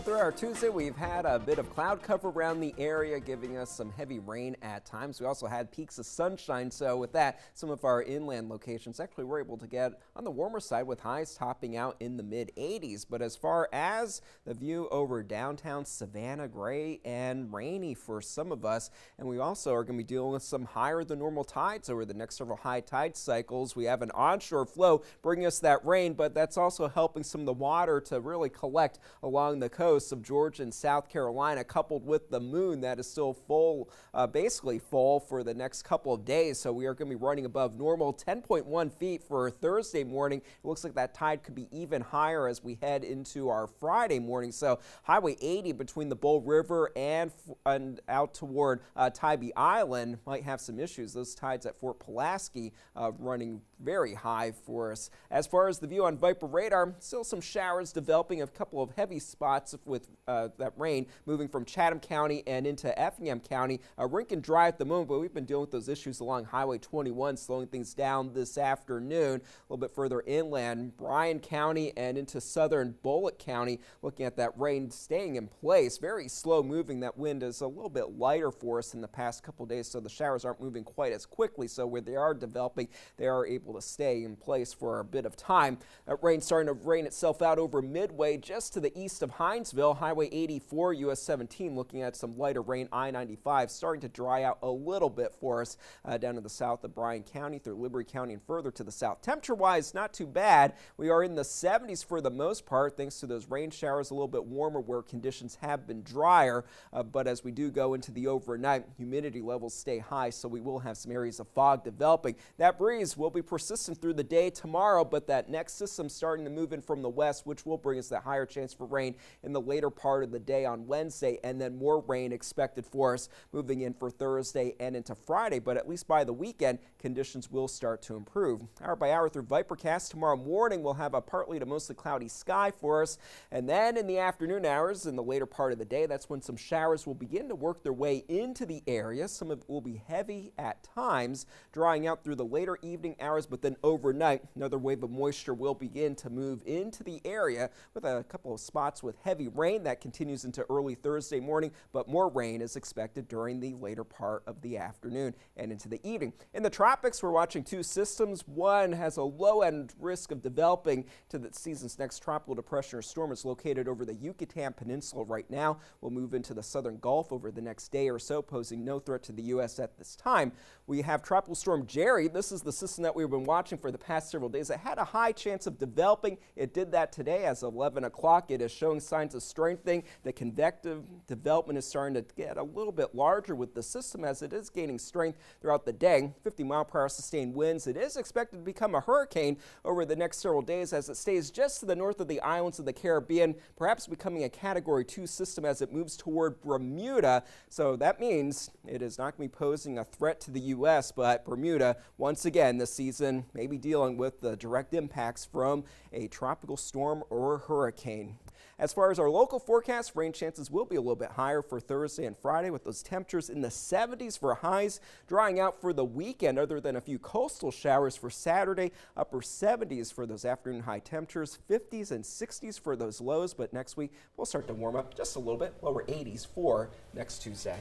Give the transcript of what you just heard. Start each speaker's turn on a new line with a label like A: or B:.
A: through our Tuesday, we've had a bit of cloud cover around the area, giving us some heavy rain at times. We also had peaks of sunshine, so with that, some of our inland locations actually were able to get on the warmer side with highs topping out in the mid-80s. But as far as the view over downtown Savannah, gray and rainy for some of us, and we also are going to be dealing with some higher than normal tides over the next several high tide cycles. We have an onshore flow bringing us that rain, but that's also helping some of the water to really collect along the coast of Georgia and South Carolina, coupled with the moon that is still full, basically full for the next couple of days. So we are going to be running above normal, 10.1 feet for Thursday morning. It looks like that tide could be even higher as we head into our Friday morning. So Highway 80 between the Bull River and out toward Tybee Island might have some issues. Those tides at Fort Pulaski running very high for us. As far as the view on Viper radar, still some showers developing, a couple of heavy spots with that rain moving from Chatham County and into Effingham County. Rincon dry at the moment, but we've been dealing with those issues along Highway 21, slowing things down this afternoon. A little bit further inland, Bryan County and into southern Bullitt County, looking at that rain staying in place. Very slow moving. That wind is a little bit lighter for us in the past couple of days, so the showers aren't moving quite as quickly. So where they are developing, they are able to stay in place for a bit of time. That rain starting to rain itself out over Midway, just to the east of Hinesville. Highway 84, US 17, looking at some lighter rain. I-95 starting to dry out a little bit for us down to the south of Bryan County, through Liberty County and further to the south. Temperature-wise, not too bad. We are in the 70s for the most part, thanks to those rain showers, a little bit warmer where conditions have been drier. But as we do go into the overnight, humidity levels stay high, so we will have some areas of fog developing. That breeze will be persistent through the day tomorrow, but that next system starting to move in from the west, which will bring us that higher chance for rain in the later part of the day on Wednesday, and then more rain expected for us moving in for Thursday and into Friday. But at least by the weekend, conditions will start to improve. Hour by hour through Vipercast, tomorrow morning we'll have a partly to mostly cloudy sky for us, and then in the afternoon hours, in the later part of the day, that's when some showers will begin to work their way into the area. Some of it will be heavy at times, drying out through the later evening hours, but then overnight, another wave of moisture will begin to move into the area with a couple of spots with heavy rain that continues into early Thursday morning, but more rain is expected during the later part of the afternoon and into the evening. In the tropics, we're watching two systems. One has a low-end risk of developing to the season's next tropical depression or storm. It's located over the Yucatan Peninsula right now. We'll move into the southern Gulf over the next day or so, posing no threat to the U.S. at this time. We have Tropical Storm Jerry. This is the system that we've been watching for the past several days. It had a high chance of developing. It did that today as of 11 o'clock. It is showing signs of strengthening. The convective development is starting to get a little bit larger with the system as it is gaining strength throughout the day. 50-mile-per-hour sustained winds. It is expected to become a hurricane over the next several days as it stays just to the north of the islands of the Caribbean, perhaps becoming a Category 2 system as it moves toward Bermuda. So that means it is not going to be posing a threat to the U.S., but Bermuda, once again this season, may be dealing with the direct impacts from a tropical storm or hurricane. As far as our local forecast, rain chances will be a little bit higher for Thursday and Friday, with those temperatures in the 70s for highs, drying out for the weekend other than a few coastal showers for Saturday. Upper 70s for those afternoon high temperatures, 50s and 60s for those lows, but next week we'll start to warm up just a little bit, lower 80s for next Tuesday.